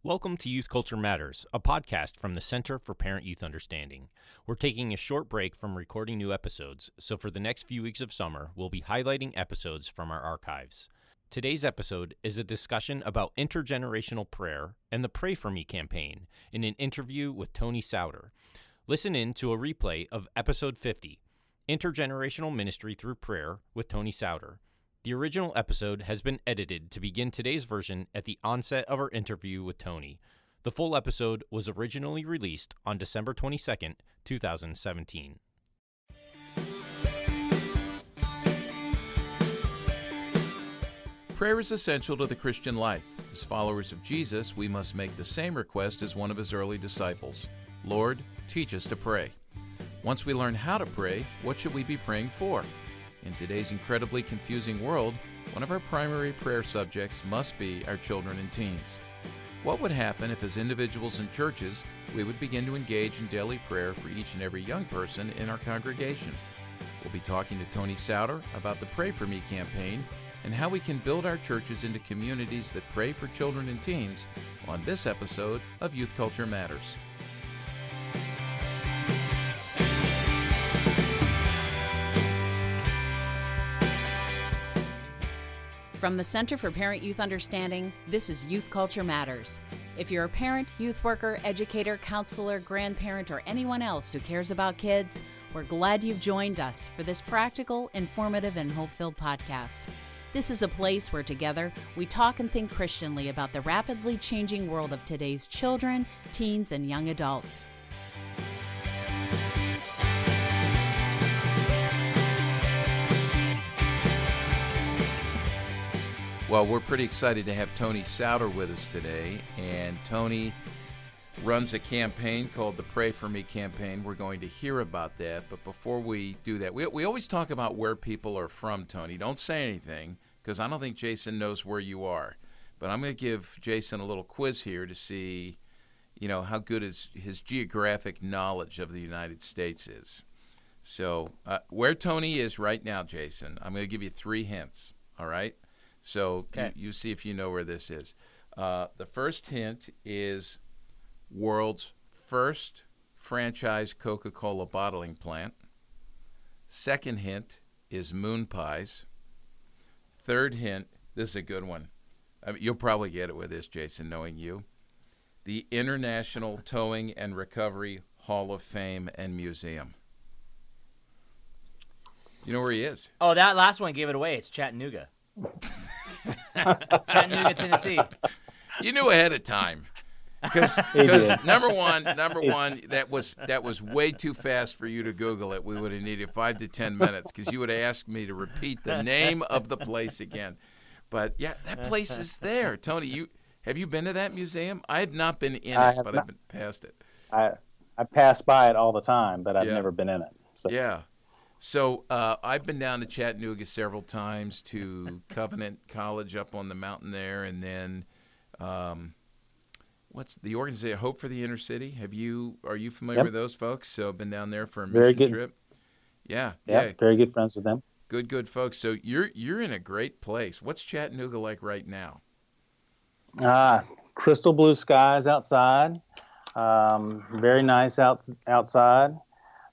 Welcome to Youth Culture Matters, a podcast from the Center for Parent-Youth Understanding. We're taking a short break from recording new episodes, so for the next few weeks of summer, we'll be highlighting episodes from our archives. Today's episode is a discussion about intergenerational prayer and the Pray For Me campaign in an interview with Tony Souder. Listen in to a replay of episode 50, Intergenerational Ministry Through Prayer with Tony Souder. The original episode has been edited to begin today's version at the onset of our interview with Tony. The full episode was originally released on December 22nd, 2017. Prayer is essential to the Christian life. As followers of Jesus, we must make the same request as one of his early disciples. Lord, teach us to pray. Once we learn how to pray, what should we be praying for? In today's incredibly confusing world, one of our primary prayer subjects must be our children and teens. What would happen if, as individuals and churches, we would begin to engage in daily prayer for each and every young person in our congregation? We'll be talking to Tony Souder about the Pray For Me campaign and how we can build our churches into communities that pray for children and teens on this episode of Youth Culture Matters. From the Center for Parent-Youth Understanding, this is Youth Culture Matters. If you're a parent, youth worker, educator, counselor, grandparent, or anyone else who cares about kids, we're glad you've joined us for this practical, informative, and hope-filled podcast. This is a place where together we talk and think Christianly about the rapidly changing world of today's children, teens, and young adults. Well, we're pretty excited to have Tony Souder with us today, and Tony runs a campaign called the Pray For Me campaign. We're going to hear about that, but before we do that, we always talk about where people are from, Tony. Don't say anything, because I don't think Jason knows where you are, but I'm going to give Jason a little quiz here to see, how good his geographic knowledge of the United States is. So where Tony is right now, Jason, I'm going to give you 3 hints, all right? So okay. You see if you know where this is. The first hint is world's first franchise Coca-Cola bottling plant. Second hint is moon pies. Third hint, this is a good one. You'll probably get it with this, Jason, knowing you. The International Towing and Recovery Hall of Fame and Museum. You know where he is? Oh, that last one gave it away. It's Chattanooga. Chattanooga, Tennessee. You knew ahead of time, because number one, that was way too fast for you to Google it. We would have needed 5 to 10 minutes because you would have asked me to repeat the name of the place again. But yeah, that place is there. Tony, have you been to that museum? I have not been in it, but I've been past it. I pass by it all the time, but I've never been in it. So. Yeah. So I've been down to Chattanooga several times to Covenant College up on the mountain there, and then what's the organization, Hope for the Inner City? Are you familiar with those folks? So I've been down there for a mission trip. Yeah, very good friends with them. Good folks. So you're in a great place. What's Chattanooga like right now? Crystal blue skies outside. Very nice outside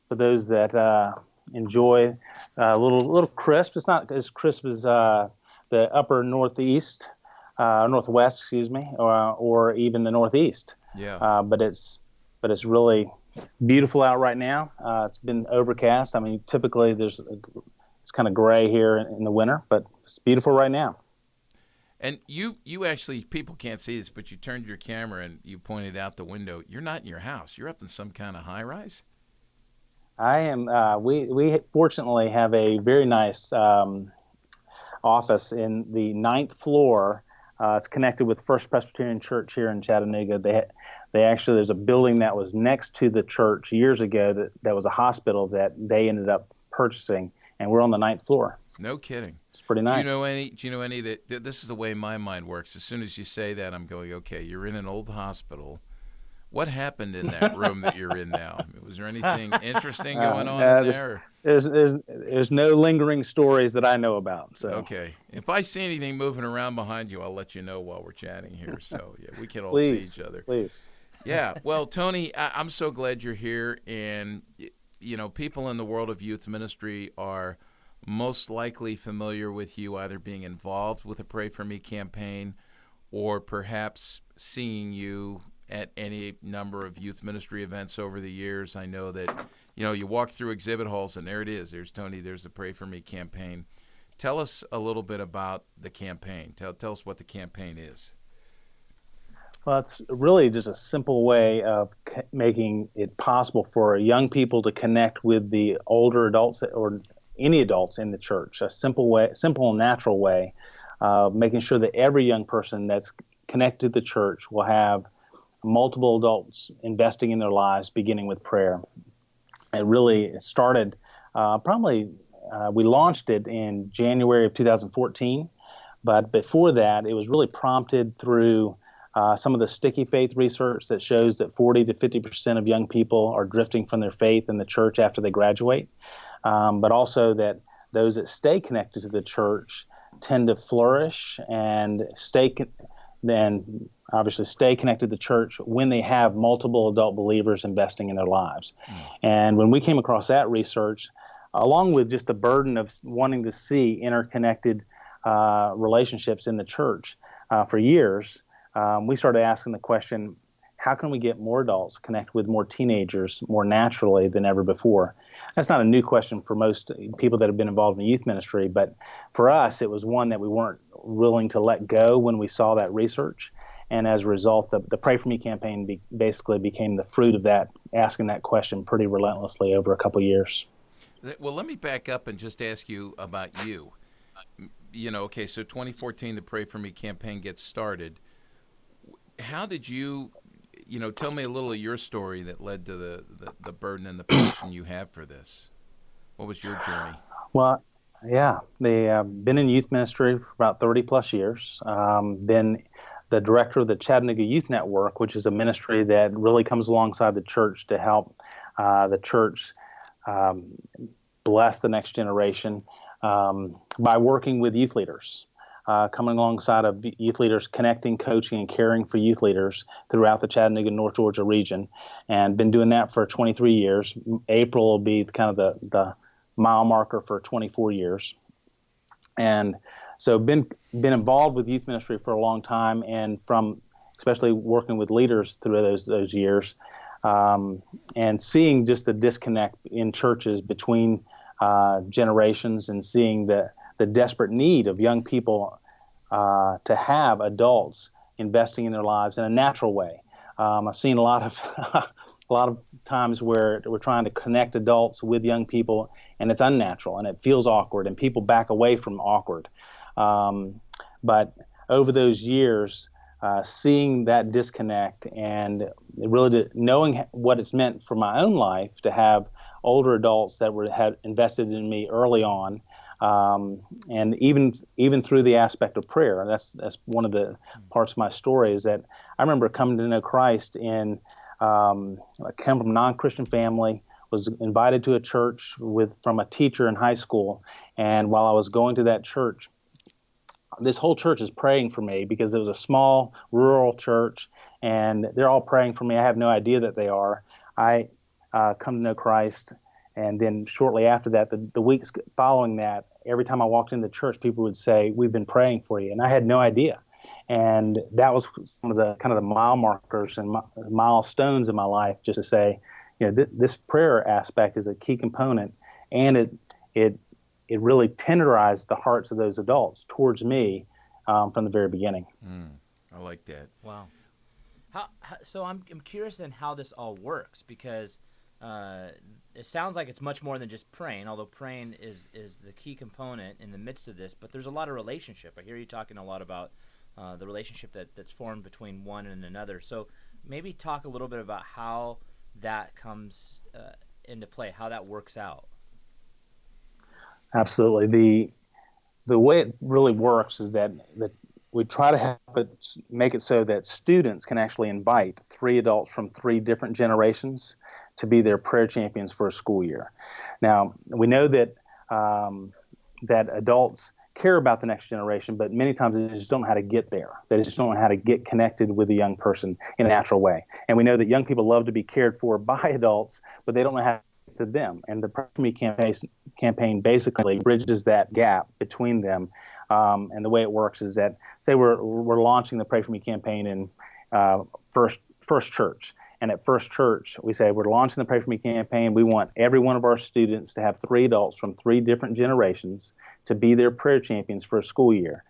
for those that enjoy a little crisp. It's not as crisp as the upper northwest, or even the northeast. Yeah. But it's really beautiful out right now. It's been overcast. I mean, typically it's kind of gray here in the winter, but it's beautiful right now. And you actually, people can't see this, but you turned your camera and you pointed out the window. You're not in your house. You're up in some kind of high rise. I am. We fortunately have a very nice office in the 9th floor. It's connected with First Presbyterian Church here in Chattanooga. They actually, there's a building that was next to the church years ago that was a hospital that they ended up purchasing, and we're on the 9th floor. No kidding. It's pretty nice. Do you know any that this is the way my mind works. As soon as you say that, I'm going, okay, you're in an old hospital. What happened in that room that you're in now? Was there anything interesting going on in there? There's no lingering stories that I know about. So okay, if I see anything moving around behind you, I'll let you know while we're chatting here. So yeah, we can all see each other. Please. Yeah. Well, Tony, I'm so glad you're here. And people in the world of youth ministry are most likely familiar with you either being involved with a Pray For Me campaign or perhaps seeing you at any number of youth ministry events over the years. I know that, you walk through exhibit halls and there it is. There's Tony, there's the Pray For Me campaign. Tell us a little bit about the campaign. Tell us what the campaign is. Well, it's really just a simple way of making it possible for young people to connect with the older adults or any adults in the church. A simple and natural way of making sure that every young person that's connected to the church will have multiple adults investing in their lives, beginning with prayer. It really started we launched it in January of 2014, but before that, it was really prompted through some of the sticky faith research that shows that 40 to 50% of young people are drifting from their faith in the church after they graduate, but also that those that stay connected to the church tend to flourish and obviously stay connected to the church when they have multiple adult believers investing in their lives. And when we came across that research, along with just the burden of wanting to see interconnected relationships in the church for years, we started asking the question, how can we get more adults connect with more teenagers more naturally than ever before? That's not a new question for most people that have been involved in youth ministry, but for us, it was one that we weren't willing to let go when we saw that research. And as a result, the Pray For Me campaign basically became the fruit of that, asking that question pretty relentlessly over a couple of years. Well, let me back up and just ask you about you. Okay, so 2014, the Pray For Me campaign gets started. How did you, tell me a little of your story that led to the burden and the passion you have for this? What was your journey? Well, yeah, been in youth ministry for about 30 plus years. Been the director of the Chattanooga Youth Network, which is a ministry that really comes alongside the church to help the church bless the next generation by working with youth leaders. Coming alongside of youth leaders, connecting, coaching, and caring for youth leaders throughout the Chattanooga, North Georgia region, and been doing that for 23 years. April will be kind of the mile marker for 24 years. And so been involved with youth ministry for a long time, and from especially working with leaders through those years, and seeing just the disconnect in churches between generations, and seeing the desperate need of young people to have adults investing in their lives in a natural way. I've seen a lot of times where we're trying to connect adults with young people, and it's unnatural, and it feels awkward, and people back away from awkward. But over those years, seeing that disconnect and really knowing what it's meant for my own life to have older adults that had invested in me early on, and even through the aspect of prayer. That's one of the parts of my story, is that I remember coming to know Christ I come from a non-Christian family, was invited to a church from a teacher in high school, and while I was going to that church, this whole church is praying for me because it was a small rural church, and they're all praying for me. I have no idea that they are. I come to know Christ, and then shortly after that, the weeks following that, every time I walked into the church, people would say, "We've been praying for you," and I had no idea. And that was some of the kind of the mile markers and milestones in my life, just to say, this prayer aspect is a key component, and it really tenderized the hearts of those adults towards me from the very beginning. I like that. Wow. So I'm curious then how this all works, because it sounds like it's much more than just praying, although praying is the key component in the midst of this, but there's a lot of relationship. I hear you talking a lot about the relationship that's formed between one and another. So maybe talk a little bit about how that comes into play, how that works out. Absolutely. The way it really works is that we try to make it so that students can actually invite 3 adults from 3 different generations to be their prayer champions for a school year. Now, we know that that adults care about the next generation, but many times they just don't know how to get there. They just don't know how to get connected with a young person in a natural way. And we know that young people love to be cared for by adults, but they don't know how to get to them. And the Pray For Me campaign basically bridges that gap between them. And the way it works is that, say we're launching the Pray For Me campaign in First Church. And at First Church, we say we're launching the Pray For Me campaign. We want every one of our students to have 3 adults from 3 different generations to be their prayer champions for a school year.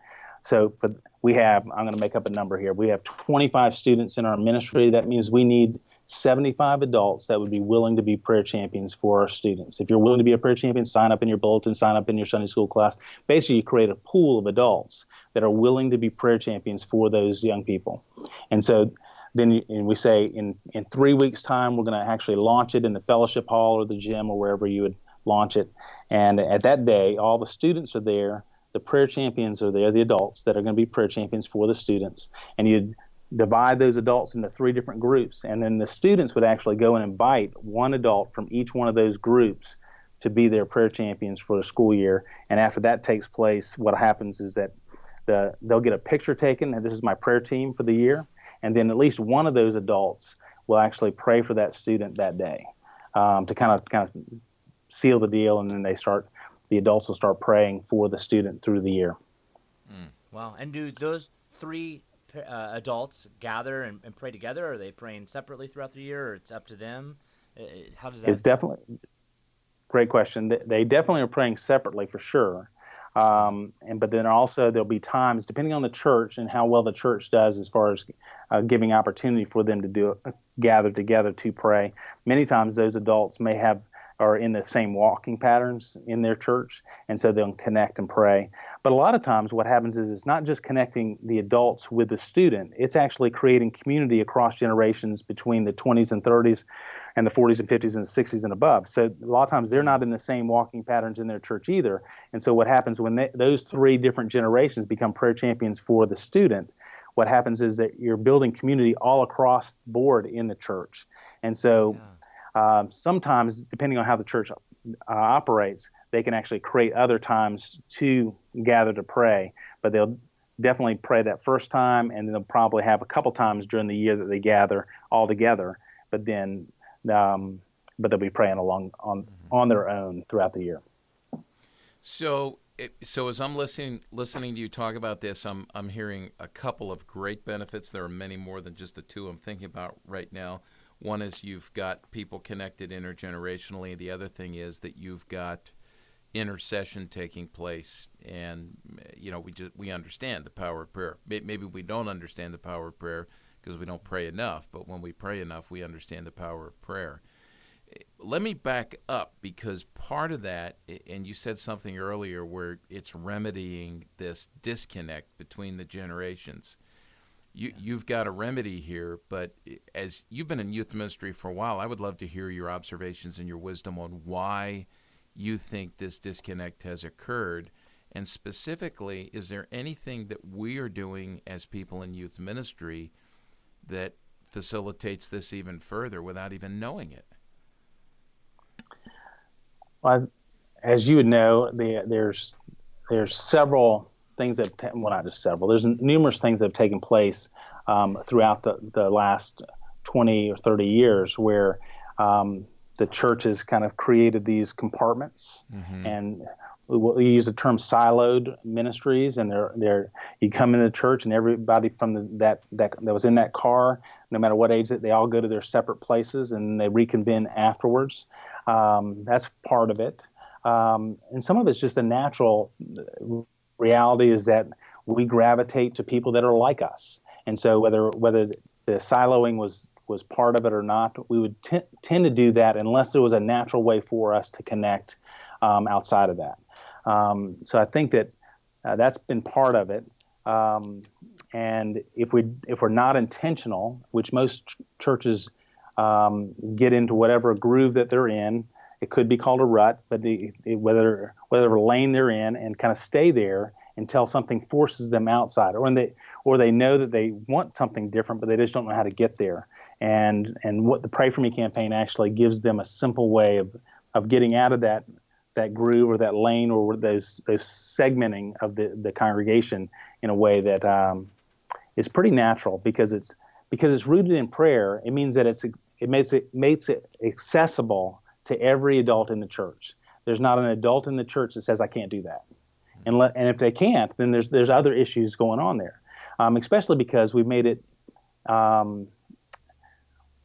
So I'm going to make up a number here. We have 25 students in our ministry. That means we need 75 adults that would be willing to be prayer champions for our students. If you're willing to be a prayer champion, sign up in your bulletin, sign up in your Sunday school class. Basically, you create a pool of adults that are willing to be prayer champions for those young people. And so then we say in 3 weeks' time, we're going to actually launch it in the fellowship hall or the gym or wherever you would launch it. And at that day, all the students are there. The prayer champions are there, the adults that are going to be prayer champions for the students. And you divide those adults into 3 different groups. And then the students would actually go and invite 1 adult from each one of those groups to be their prayer champions for the school year. And after that takes place, what happens is that they'll get a picture taken, and this is my prayer team for the year. And then at least one of those adults will actually pray for that student that day to kind of seal the deal. And then the adults will start praying for the student through the year. Wow. And do those 3 adults gather and pray together? Or are they praying separately throughout the year, or it's up to them? How does that? It's definitely great question. They definitely are praying separately for sure. But then also there'll be times, depending on the church and how well the church does as far as giving opportunity for them to gather together to pray. Many times those adults are in the same walking patterns in their church, and so they'll connect and pray. But a lot of times what happens is it's not just connecting the adults with the student, it's actually creating community across generations between the 20s and 30s and the 40s and 50s and 60s and above. So a lot of times they're not in the same walking patterns in their church either. And so what happens when those 3 different generations become prayer champions for the student, what happens is that you're building community all across the board in the church. And so sometimes, depending on how the church operates, they can actually create other times to gather to pray. But they'll definitely pray that first time, and then they'll probably have a couple times during the year that they gather all together. But then, but they'll be praying along on their own throughout the year. So as I'm listening to you talk about this, I'm hearing a couple of great benefits. There are many more than just the 2 I'm thinking about right now. One is you've got people connected intergenerationally. The other thing is that you've got intercession taking place, and we understand the power of prayer. Maybe we don't understand the power of prayer because we don't pray enough, but when we pray enough, we understand the power of prayer. Let me back up, because part of that, and you said something earlier where it's remedying this disconnect between the generations. You've got a remedy here, but as you've been in youth ministry for a while, I would love to hear your observations and your wisdom on why you think this disconnect has occurred. And specifically, is there anything that we are doing as people in youth ministry that facilitates this even further without even knowing it? Well, as you would know, there's several things that, well, not just several, there's numerous things that have taken place throughout the last 20 or 30 years where the church has kind of created these compartments, and we use the term siloed ministries, and you come into the church and everybody from that was in that car, no matter what age, they all go to their separate places and they reconvene afterwards. That's part of it. And some of it's just a natural reality is that we gravitate to people that are like us. And so whether the siloing was part of it or not, we would tend to do that unless there was a natural way for us to connect outside of that. So I think that that's been part of it. And if we're not intentional, which most churches get into whatever groove that they're in, it could be called a rut, but whether lane they're in and kind of stay there until something forces them outside, or they know that they want something different, but they just don't know how to get there. And what the Pray For Me campaign actually gives them a simple way of getting out of that groove or that lane or those segmenting of the congregation in a way that is pretty natural, because it's rooted in prayer. It means that it makes it accessible to every adult in the church. There's not an adult in the church that says, I can't do that. And if they can't, then there's other issues going on there, especially because we've made it.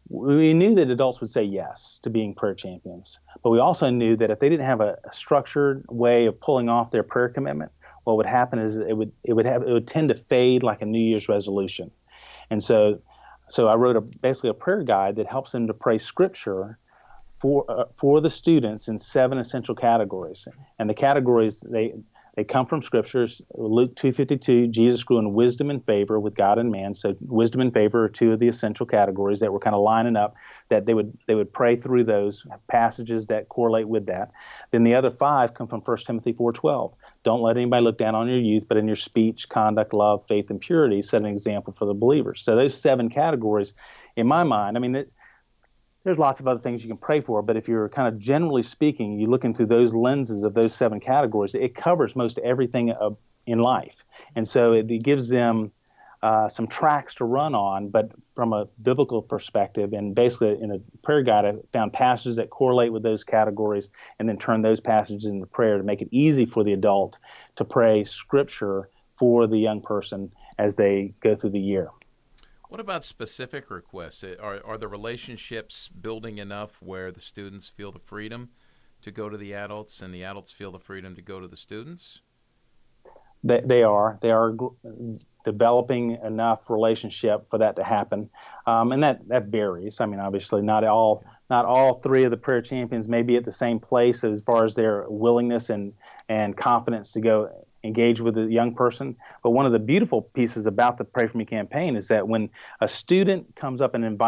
We knew that adults would say yes to being prayer champions, but we also knew that if they didn't have a structured way of pulling off their prayer commitment, what would happen is it would tend to fade like a New Year's resolution. And so I wrote basically a prayer guide that helps them to pray Scripture for the students in 7 essential categories. And the categories, they come from Scriptures. Luke 2:52, Jesus grew in wisdom and favor with God and man. So wisdom and favor are 2 of the essential categories that were kind of lining up, that they would pray through those passages that correlate with that. Then the other 5 come from 1 Timothy 4:12. Don't let anybody look down on your youth, but in your speech, conduct, love, faith, and purity, set an example for the believers. So those 7 categories, in my mind, I mean, there's lots of other things you can pray for, but if you're kind of generally speaking, you're looking through those lenses of those 7 categories, it covers most everything in life. And so it gives them some tracks to run on, but from a biblical perspective. And basically in a prayer guide, I found passages that correlate with those categories and then turn those passages into prayer to make it easy for the adult to pray Scripture for the young person as they go through the year. What about specific requests? Are the relationships building enough where the students feel the freedom to go to the adults and the adults feel the freedom to go to the students? They are developing enough relationship for that to happen, and that varies. I mean, obviously, not all 3 of the prayer champions may be at the same place as far as their willingness and confidence to go engage with a young person. But one of the beautiful pieces about the Pray For Me campaign is that when a student comes up and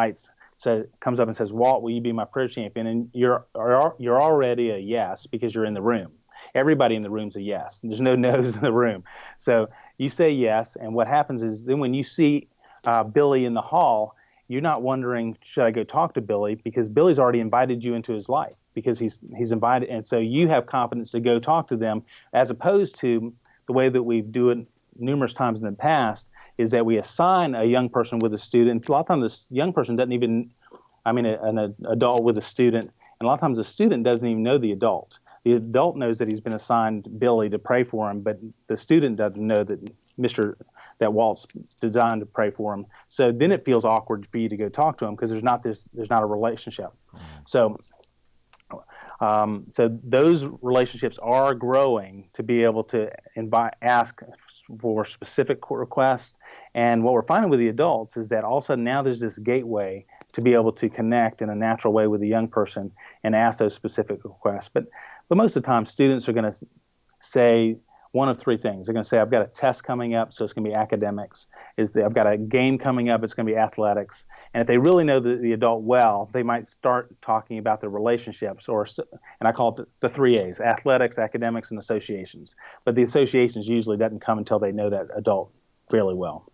says, Walt, will you be my prayer champion? And you're already a yes because you're in the room. Everybody in the room's a yes. There's no no's in the room. So you say yes, and what happens is then when you see Billy in the hall, you're not wondering, should I go talk to Billy? Because Billy's already invited you into his life, because he's invited, and so you have confidence to go talk to them, as opposed to the way that we do it numerous times in the past, is that we assign a young person with a student. A lot of times this young person doesn't even, an adult with a student, and a lot of times the student doesn't even know the adult. The adult knows that he's been assigned Billy to pray for him, but the student doesn't know that Walt's designed to pray for him. So then it feels awkward for you to go talk to him because there's not a relationship. So those relationships are growing to be able to ask for specific requests. And what we're finding with the adults is that all of a sudden now there's this gateway to be able to connect in a natural way with the young person and ask those specific requests. But most of the time, students are going to say one of 3 things. They're going to say, I've got a test coming up, so it's going to be academics. I've got a game coming up, it's going to be athletics. And if they really know the adult well, they might start talking about their relationships, and I call it the 3 A's: athletics, academics, and associations. But the associations usually doesn't come until they know that adult fairly well.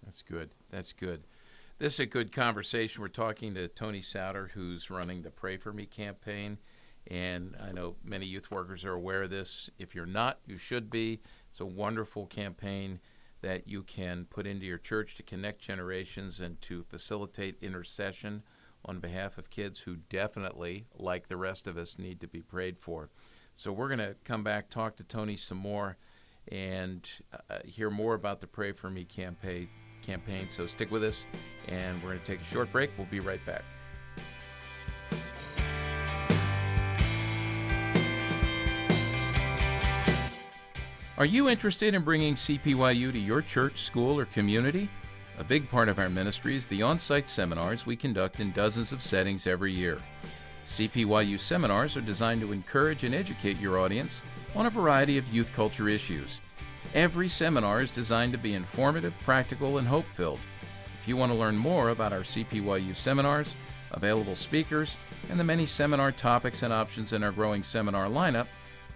That's good. That's good. This is a good conversation. We're talking to Tony Souder, who's running the Pray For Me campaign. And I know many youth workers are aware of this. If you're not, you should be. It's a wonderful campaign that you can put into your church to connect generations and to facilitate intercession on behalf of kids who definitely, like the rest of us, need to be prayed for. So we're going to come back, talk to Tony some more, and hear more about the Pray For Me campaign. So stick with us, and we're going to take a short break. We'll be right back. Are you interested in bringing CPYU to your church, school, or community? A big part of our ministry is the on-site seminars we conduct in dozens of settings every year. CPYU seminars are designed to encourage and educate your audience on a variety of youth culture issues. Every seminar is designed to be informative, practical, and hope-filled. If you want to learn more about our CPYU seminars, available speakers, and the many seminar topics and options in our growing seminar lineup,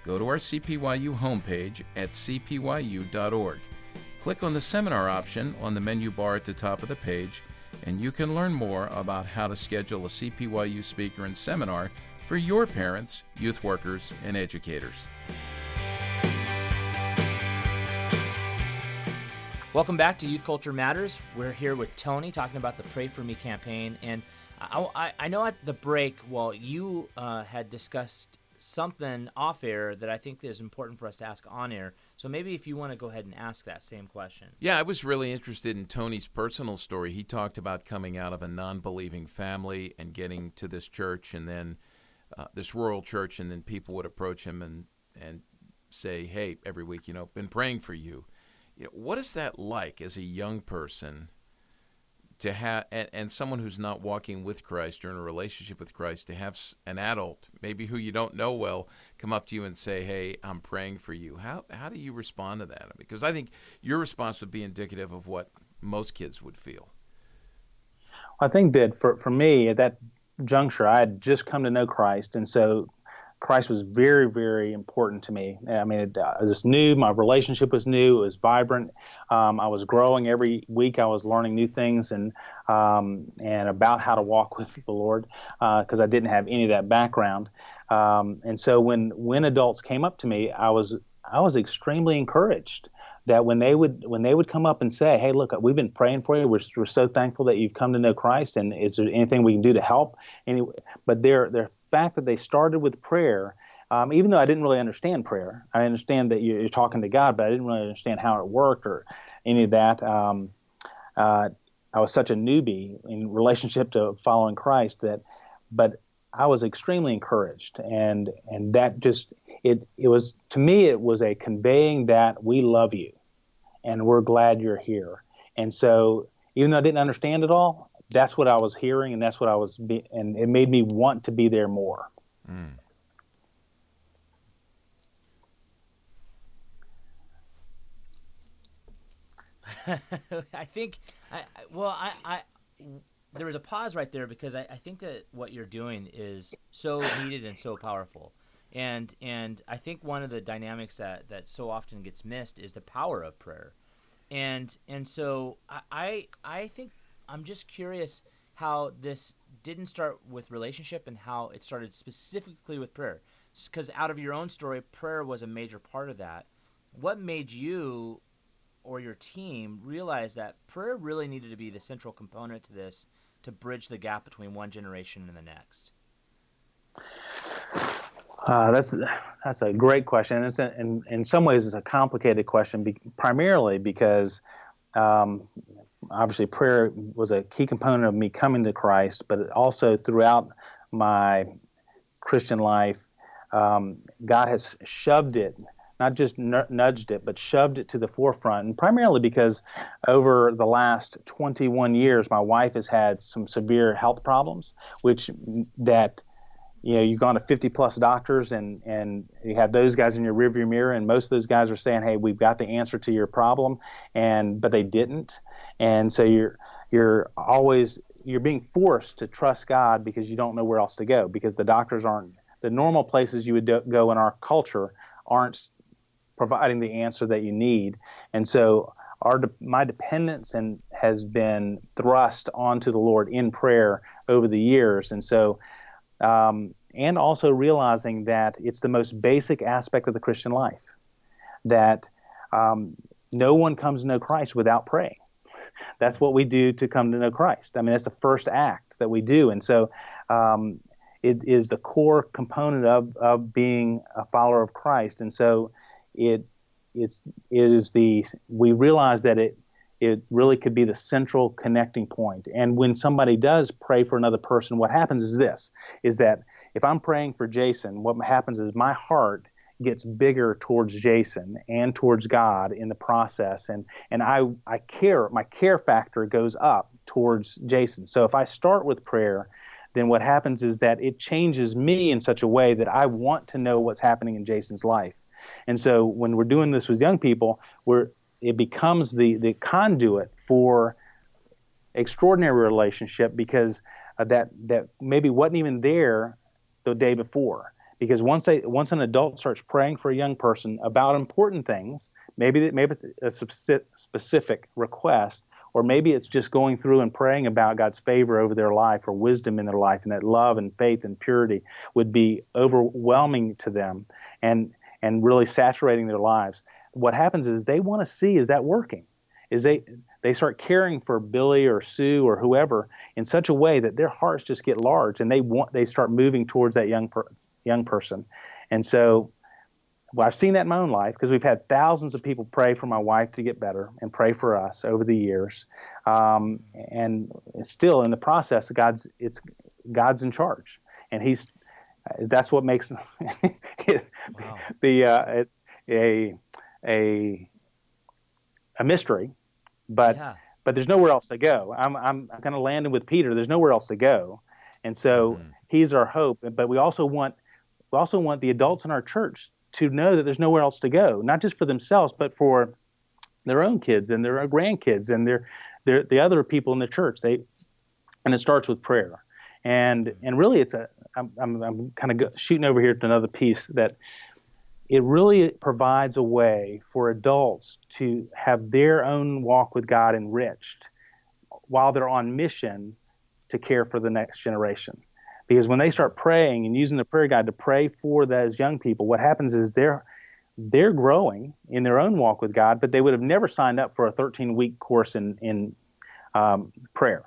go to our CPYU homepage at cpyu.org. Click on the seminar option on the menu bar at the top of the page, and you can learn more about how to schedule a CPYU speaker and seminar for your parents, youth workers, and educators. Welcome back to Youth Culture Matters. We're here with Tony talking about the Pray For Me campaign. And I know at the break, you had discussed something off air that I think is important for us to ask on air. So maybe if you want to go ahead and ask that same question. Yeah, I was really interested in Tony's personal story. He talked about coming out of a non-believing family and getting to this church, and then this rural church, and then people would approach him and say, hey, every week, been praying for you. What is that like as a young person to have, and someone who's not walking with Christ or in a relationship with Christ, to have an adult, maybe who you don't know well, come up to you and say, hey, I'm praying for you? How do you respond to that? Because I think your response would be indicative of what most kids would feel. I think that for me, at that juncture, I had just come to know Christ, and so Christ was very, very important to me. I mean, it was new. My relationship was new. It was vibrant. I was growing every week. I was learning new things and about how to walk with the Lord because I didn't have any of that background. And so when adults came up to me, I was extremely encouraged that when they would come up and say, hey, look, we've been praying for you. We're so thankful that you've come to know Christ, and is there anything we can do to help? But their fact that they started with prayer, even though I didn't really understand prayer, I understand that you're talking to God, but I didn't really understand how it worked or any of that. I was such a newbie in relationship to following Christ but I was extremely encouraged, and that just it was, to me, it was a conveying that we love you and we're glad you're here. And so even though I didn't understand it all, that's what I was hearing, and that's what and it made me want to be there more. Mm. I think there was a pause right there, because I think that what you're doing is so needed and so powerful. And I think one of the dynamics that so often gets missed is the power of prayer. And so I think I'm just curious how this didn't start with relationship and how it started specifically with prayer. Because out of your own story, prayer was a major part of that. What made you or your team realize that prayer really needed to be the central component to this, to bridge the gap between one generation and the next? That's a great question. In some ways, it's a complicated question, primarily because obviously prayer was a key component of me coming to Christ, but also throughout my Christian life, God has shoved it, not just nudged it, but shoved it to the forefront. And primarily because over the last 21 years, my wife has had some severe health problems, you've gone to 50 plus doctors and you have those guys in your rearview mirror, and most of those guys are saying, hey, we've got the answer to your problem, but they didn't. And so you're being forced to trust God because you don't know where else to go, because the doctors aren't, the normal places you would go in our culture aren't providing the answer that you need. And so my dependence has been thrust onto the Lord in prayer over the years. And so and also realizing that it's the most basic aspect of the Christian life, that no one comes to know Christ without praying. That's what we do to come to know Christ. I mean, that's the first act that we do. And so it is the core component of being a follower of Christ. And so we realize that it really could be the central connecting point. And when somebody does pray for another person, what happens is that if I'm praying for Jason, what happens is my heart gets bigger towards Jason and towards God in the process. And my care factor goes up towards Jason. So if I start with prayer, then what happens is that it changes me in such a way that I want to know what's happening in Jason's life. And so when we're doing this with young people, it becomes the conduit for extraordinary relationship, because that maybe wasn't even there the day before, Because once an adult starts praying for a young person about important things, maybe it's a specific request, or maybe it's just going through and praying about God's favor over their life or wisdom in their life, and that love and faith and purity would be overwhelming to them and really saturating their lives. What happens is they want to see, is that working? Is they start caring for Billy or Sue or whoever in such a way that their hearts just get large, and they start moving towards that young person. And so, well, I've seen that in my own life, because we've had thousands of people pray for my wife to get better and pray for us over the years. And still in the process, God's in charge, and that's what makes it's a mystery, but there's nowhere else to go. I'm kind of landing with Peter. There's nowhere else to go, and so he's our hope. But we also want the adults in our church to know that there's nowhere else to go, not just for themselves, but for their own kids and their grandkids and the other people in the church. And it starts with prayer, and really I'm kind of shooting over here to another piece that. It really provides a way for adults to have their own walk with God enriched while they're on mission to care for the next generation. Because when they start praying and using the prayer guide to pray for those young people, what happens is they're growing in their own walk with God, but they would have never signed up for a 13-week course in prayer.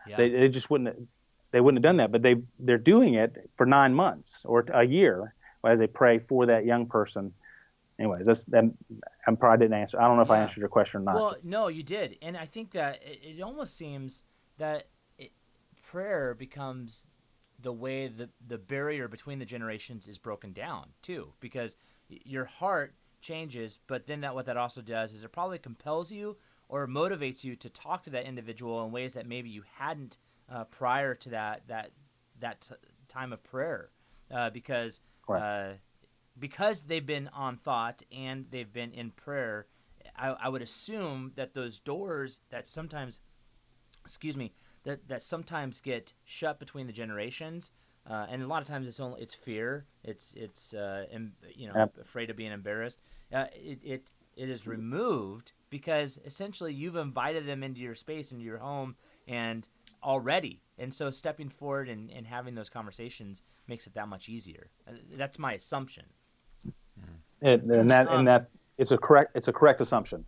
Yeah. They just wouldn't have done that, but they're doing it for 9 months or a year as they pray for that young person. Anyways, I probably didn't answer. I don't know if I answered your question or not. Well, no, you did. And I think that it almost seems that prayer becomes the way the barrier between the generations is broken down, too. Because your heart changes, but then what that also does is it probably compels you or motivates you to talk to that individual in ways that maybe you hadn't prior to that time of prayer. Because they've been on thought and they've been in prayer, I would assume that those doors that sometimes, that sometimes get shut between the generations, and a lot of times it's fear, it's afraid of being embarrassed. It is removed because essentially you've invited them into your space, into your home, and already. And so stepping forward and having those conversations makes it that much easier. That's my assumption. It's a correct assumption.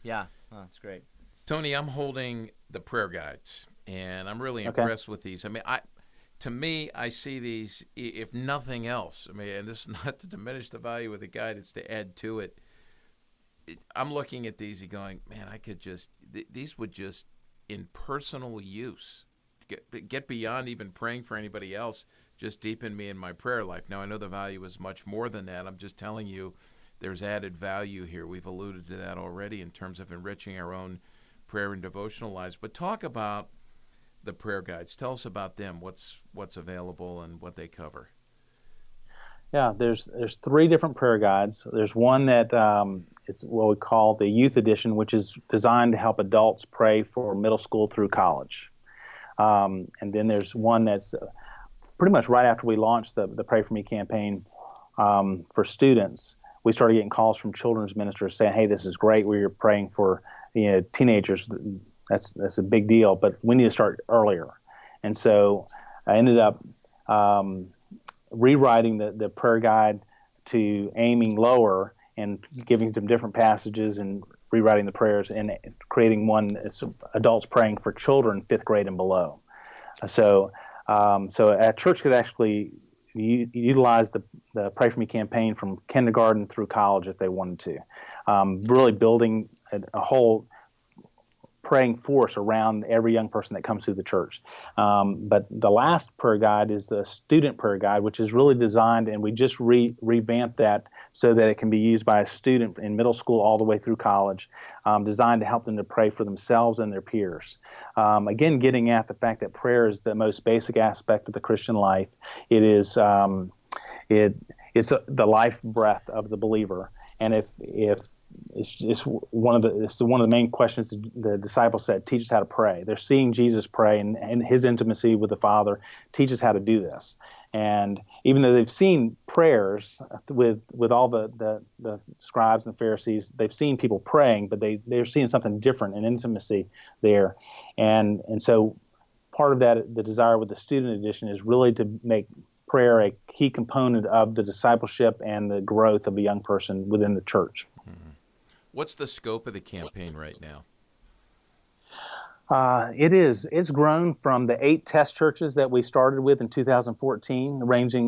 Yeah. Oh, that's great. Tony, I'm holding the prayer guides, and I'm really impressed with these. I mean, to me, I see these, if nothing else. I mean, and this is not to diminish the value of the guide; it's to add to it. I'm looking at these and going, man, these would just in personal use. Get beyond even praying for anybody else, just deepen me in my prayer life. Now, I know the value is much more than that. I'm just telling you there's added value here. We've alluded to that already in terms of enriching our own prayer and devotional lives. But talk about the prayer guides. Tell us about them, what's available and what they cover. Yeah, there's 3 different prayer guides. There's one that is what we call the Youth Edition, which is designed to help adults pray for middle school through college. And then there's one that's pretty much right after we launched the Pray For Me campaign for students. We started getting calls from children's ministers saying, "Hey, this is great. We're praying for teenagers. That's a big deal, but we need to start earlier." And so I ended up rewriting the prayer guide to aiming lower and giving some different passages and rewriting the prayers and creating one that's adults praying for children 5th grade and below. So a church could actually utilize the Pray For Me campaign from kindergarten through college if they wanted to, really building a whole praying force around every young person that comes through the church. But the last prayer guide is the student prayer guide, which is really designed, and we just revamped that so that it can be used by a student in middle school all the way through college, designed to help them to pray for themselves and their peers. Again, getting at the fact that prayer is the most basic aspect of the Christian life. It is it's the life breath of the believer. And if it's one of the main questions the disciples said. Teach us how to pray. They're seeing Jesus pray and his intimacy with the Father. Teach us how to do this. And even though they've seen prayers with all the scribes and Pharisees, they've seen people praying, but they're seeing something different in intimacy there. And so part of that, the desire with the student edition, is really to make prayer a key component of the discipleship and the growth of a young person within the church. Mm-hmm. What's the scope of the campaign right now? It's grown from the 8 test churches that we started with in 2014,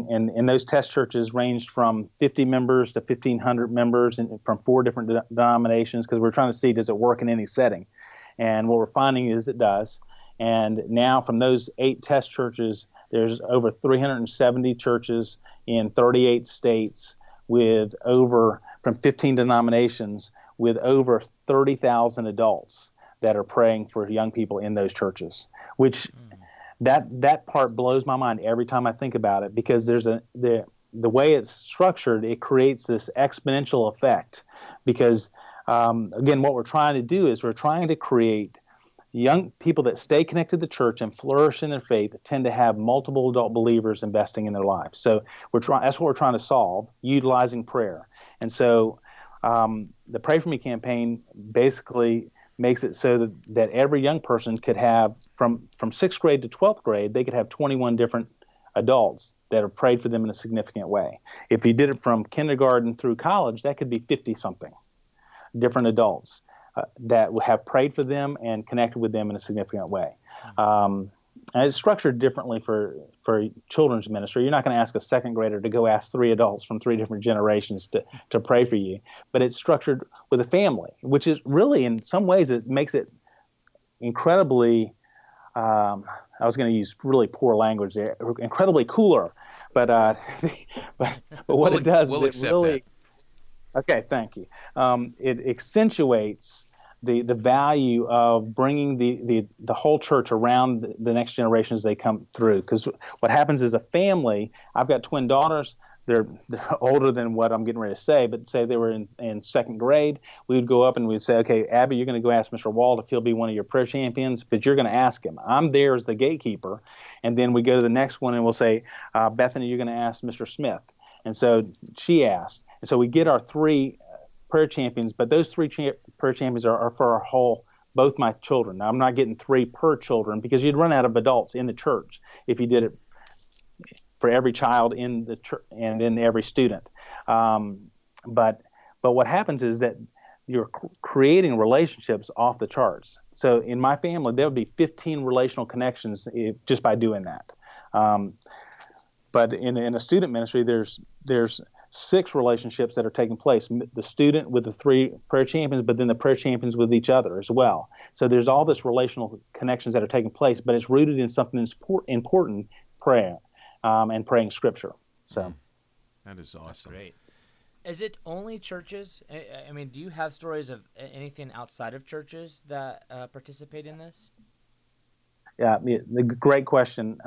and those test churches ranged from 50 members to 1,500 members from 4 different denominations, because we're trying to see, does it work in any setting? And what we're finding is it does. And now from those 8 test churches, there's over 370 churches in 38 states from 15 denominations with over 30,000 adults that are praying for young people in those churches, which that part blows my mind every time I think about it, because the way it's structured, it creates this exponential effect. Because again, what we're trying to do is we're trying to create young people that stay connected to the church and flourish in their faith tend to have multiple adult believers investing in their lives. So that's what we're trying to solve, utilizing prayer. And so the Pray For Me campaign basically makes it so that every young person could have, from 6th grade to 12th grade, they could have 21 different adults that have prayed for them in a significant way. If you did it from kindergarten through college, that could be 50-something different adults that have prayed for them and connected with them in a significant way. And it's structured differently for children's ministry. You're not going to ask a 2nd grader to go ask 3 adults from 3 different generations to pray for you. But it's structured with a family, which is really, in some ways, it makes it incredibly, I was going to use really poor language there, incredibly cooler. But what it does is it really... That. Okay, thank you. It accentuates the value of bringing the whole church around the next generation as they come through. Because what happens is a family, I've got twin daughters, they're older than what I'm getting ready to say, but say they were in 2nd grade, we would go up and we'd say, okay, Abby, you're going to go ask Mr. Wald if he'll be one of your prayer champions, but you're going to ask him. I'm there as the gatekeeper. And then we go to the next one and we'll say, Bethany, you're going to ask Mr. Smith. And so she asked. And so we get our 3 prayer champions, but those 3 prayer champions are for both my children. Now, I'm not getting 3 per children, because you'd run out of adults in the church if you did it for every child in the church and then every student. But what happens is that you're creating relationships off the charts. So in my family, there would be 15 relational connections just by doing that. But in a student ministry, there's 6 relationships that are taking place. The student with the 3 prayer champions, but then the prayer champions with each other as well. So there's all this relational connections that are taking place, but it's rooted in something that's important, prayer, and praying Scripture. So that is awesome. That's great. Is it only churches? I mean, do you have stories of anything outside of churches that participate in this? Yeah, the great question.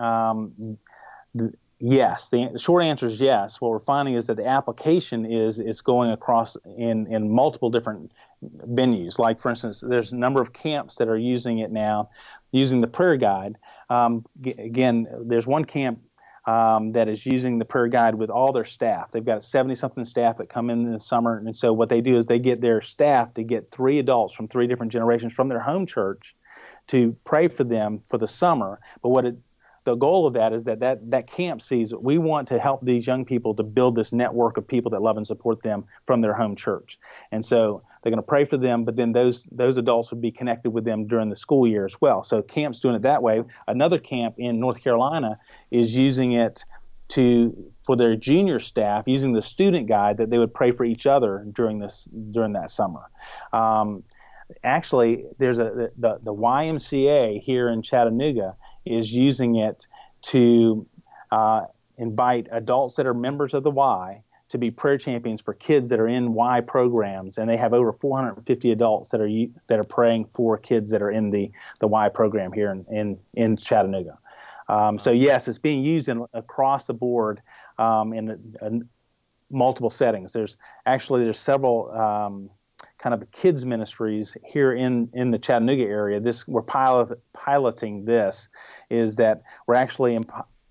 Yes, the short answer is yes. What we're finding is that the application is going across in multiple different venues. Like, for instance, there's a number of camps that are using it now, using the prayer guide. Again, there's one camp that is using the prayer guide with all their staff. They've got 70-something staff that come in the summer, and so what they do is they get their staff to get 3 adults from 3 different generations from their home church to pray for them for the summer. But the goal of that is that camp sees we want to help these young people to build this network of people that love and support them from their home church. And so they're going to pray for them, but then those adults would be connected with them during the school year as well. So camp's doing it that way. Another camp in North Carolina is using it for their junior staff, using the student guide that they would pray for each other during that summer. Actually, there's the YMCA here in Chattanooga is using it to invite adults that are members of the Y to be prayer champions for kids that are in Y programs, and they have over 450 adults that are praying for kids that are in the Y program here in Chattanooga. So yes, it's being used across the board in multiple settings. There's several kind of kids ministries here in the Chattanooga area. We're piloting this, is that we're actually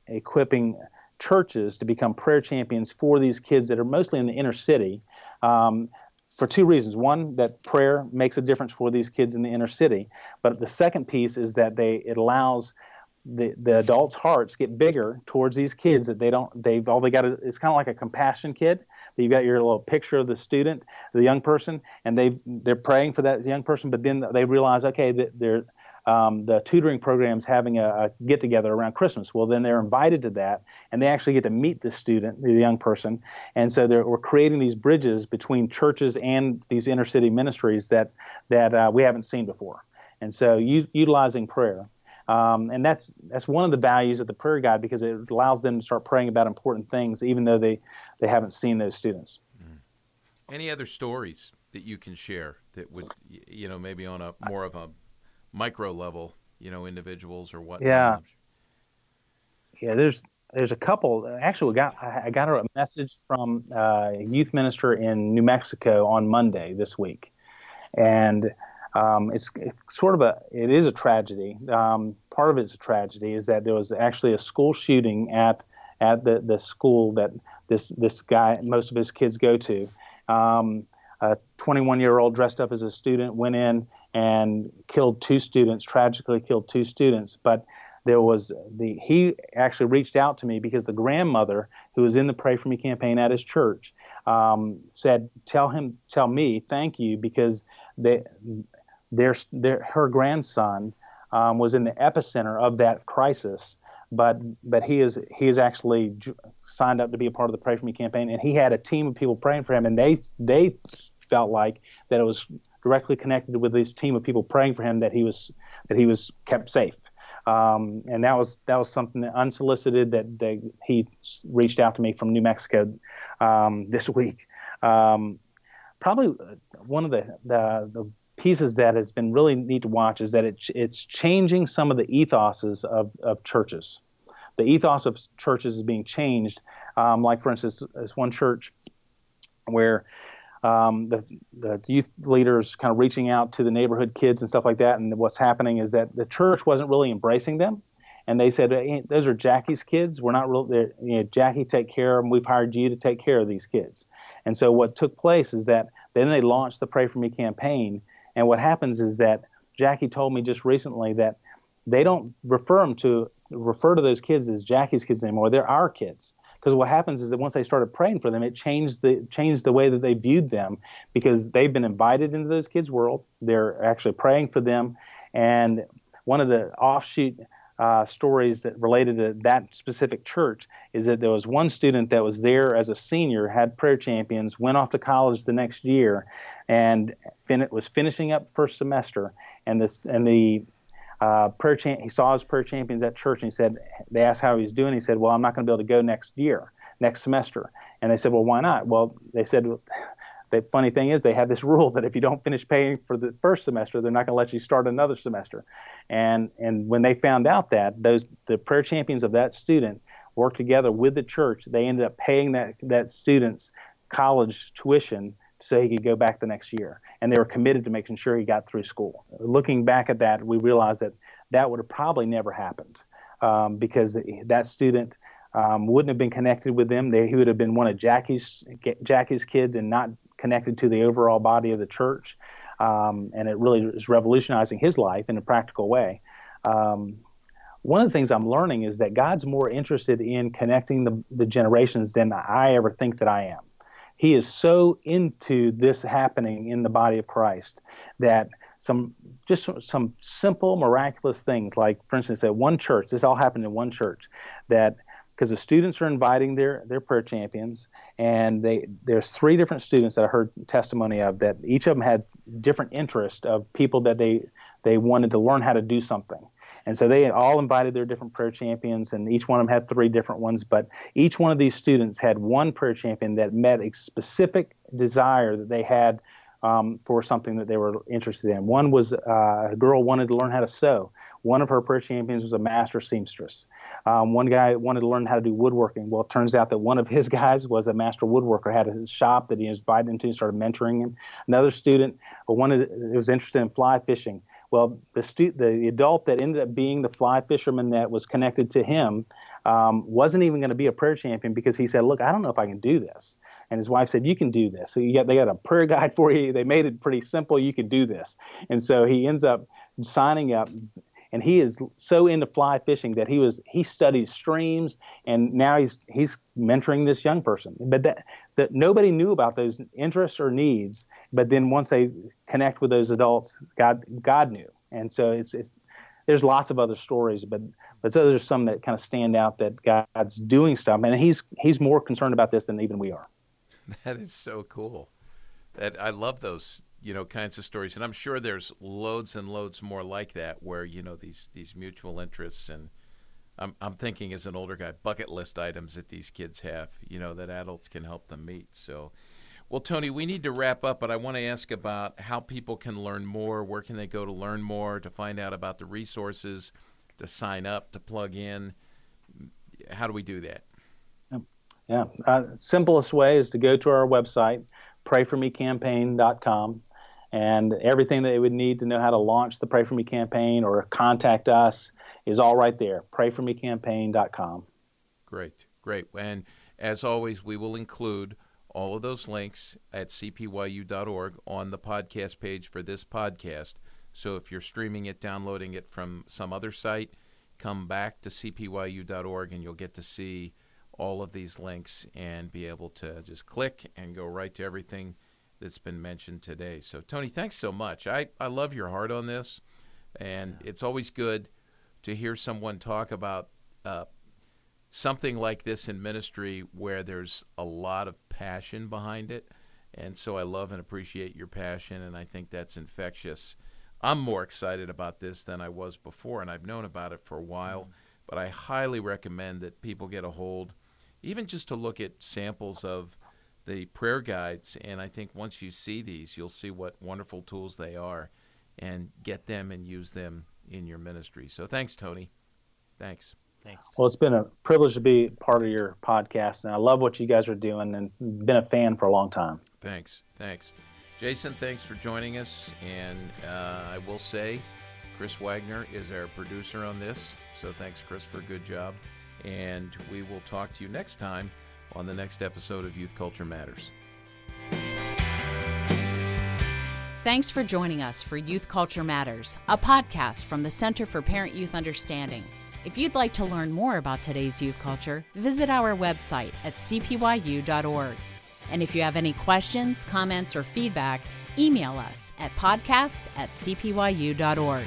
equipping churches to become prayer champions for these kids that are mostly in the inner city, for two reasons. One, that prayer makes a difference for these kids in the inner city, but the second piece is that it allows the adults' hearts get bigger towards these kids, that it's kind of like a compassion kid. You've got your little picture of the student, the young person, and they're praying for that young person, but then they realize, okay, that the tutoring program's having a get-together around Christmas. Well, then they're invited to that, and they actually get to meet the student, the young person, and so we're creating these bridges between churches and these inner-city ministries that we haven't seen before. And so utilizing prayer. And that's one of the values of the prayer guide, because it allows them to start praying about important things, even though they haven't seen those students. Any other stories that you can share that would, maybe on a more of a micro level, individuals or what? Yeah. There's a couple. Actually, I got a message from a youth minister in New Mexico on Monday this week, and it's sort of it is a tragedy. Part of it's a tragedy is that there was actually a school shooting at the school that this guy, most of his kids go to. A 21-year-old dressed up as a student went in and tragically killed two students. But he actually reached out to me because the grandmother who was in the Pray For Me campaign at his church said, tell me thank you, because her grandson was in the epicenter of that crisis, but he is actually signed up to be a part of the Pray For Me campaign, and he had a team of people praying for him, and they felt like that it was directly connected with this team of people praying for him that he was kept safe, and that was something that unsolicited that he reached out to me from New Mexico this week. Probably one of the pieces that has been really neat to watch is that it's changing some of the ethoses of churches. The ethos of churches is being changed. Like, for instance, there's one church where the youth leaders kind of reaching out to the neighborhood kids and stuff like that, and what's happening is that the church wasn't really embracing them. And they said, hey, those are Jackie's kids. We're not really, Jackie, take care of them. We've hired you to take care of these kids. And so what took place is that then they launched the Pray For Me campaign. And what happens is that Jackie told me just recently that they don't refer to those kids as Jackie's kids anymore. They're our kids. Because what happens is that once they started praying for them, it changed the way that they viewed them, because they've been invited into those kids' world. They're actually praying for them. And one of the offshoot stories that related to that specific church is that there was one student that was there as a senior, had prayer champions, went off to college the next year, and was finishing up first semester. And the he saw his prayer champions at church, and they asked how he was doing. He said, well, I'm not going to be able to go next semester. And they said, well, why not? Well, they said, the funny thing is they have this rule that if you don't finish paying for the first semester, they're not going to let you start another semester. And when they found out that the prayer champions of that student worked together with the church, they ended up paying that student's college tuition so he could go back the next year. And they were committed to making sure he got through school. Looking back at that, we realized that would have probably never happened because that student wouldn't have been connected with them. He would have been one of Jackie's kids and not connected to the overall body of the church. And it really is revolutionizing his life in a practical way. One of the things I'm learning is that God's more interested in connecting the generations than I ever think that I am. He is so into this happening in the body of Christ that some simple, miraculous things, like, for instance, at one church, this all happened in one church, that because the students are inviting their prayer champions, and there's 3 different students that I heard testimony of, that each of them had different interest of people that they wanted to learn how to do something. And so they all invited their different prayer champions, and each one of them had 3 different ones. But each one of these students had one prayer champion that met a specific desire that they had for something that they were interested in. One was a girl wanted to learn how to sew. One of her prayer champions was a master seamstress. One guy wanted to learn how to do woodworking. Well, it turns out that one of his guys was a master woodworker, had a shop that he was invited into and started mentoring him. Another student was interested in fly fishing. Well, the adult that ended up being the fly fisherman that was connected to him wasn't even going to be a prayer champion because he said, look, I don't know if I can do this. And his wife said, you can do this. So they got a prayer guide for you. They made it pretty simple. You can do this. And so he ends up signing up. And he is so into fly fishing that he studies streams, and now he's mentoring this young person. But that nobody knew about those interests or needs. But then once they connect with those adults, God knew. And so there's lots of other stories, but so there's some that kind of stand out that God's doing stuff, and he's more concerned about this than even we are. That is so cool. I love those kinds of stories, and I'm sure there's loads and loads more like that where these mutual interests, and I'm thinking as an older guy, bucket list items that these kids have, that adults can help them meet. So, well, Tony, we need to wrap up, but I want to ask about how people can learn more. Where can they go to learn more, to find out about the resources, to sign up, to plug in? How do we do that? Yeah, simplest way is to go to our website, prayformecampaign.com. And everything that they would need to know how to launch the Pray For Me campaign or contact us is all right there, prayformecampaign.com. Great. And as always, we will include all of those links at cpyu.org on the podcast page for this podcast. So if you're streaming it, downloading it from some other site, come back to cpyu.org and you'll get to see all of these links and be able to just click and go right to everything that's been mentioned today. So, Tony, thanks so much. I love your heart on this, and it's always good to hear someone talk about something like this in ministry where there's a lot of passion behind it. And so I love and appreciate your passion, and I think that's infectious. I'm more excited about this than I was before, and I've known about it for a while, but I highly recommend that people get a hold, even just to look at samples of the prayer guides, and I think once you see these, you'll see what wonderful tools they are, and get them and use them in your ministry. So thanks, Tony. Thanks. Well, it's been a privilege to be part of your podcast, and I love what you guys are doing and been a fan for a long time. Thanks. Jason, thanks for joining us, and I will say Chris Wagner is our producer on this, so thanks, Chris, for a good job, and we will talk to you next time on the next episode of Youth Culture Matters. Thanks for joining us for Youth Culture Matters, a podcast from the Center for Parent-Youth Understanding. If you'd like to learn more about today's youth culture, visit our website at cpyu.org. And if you have any questions, comments, or feedback, email us at podcast@cpyu.org.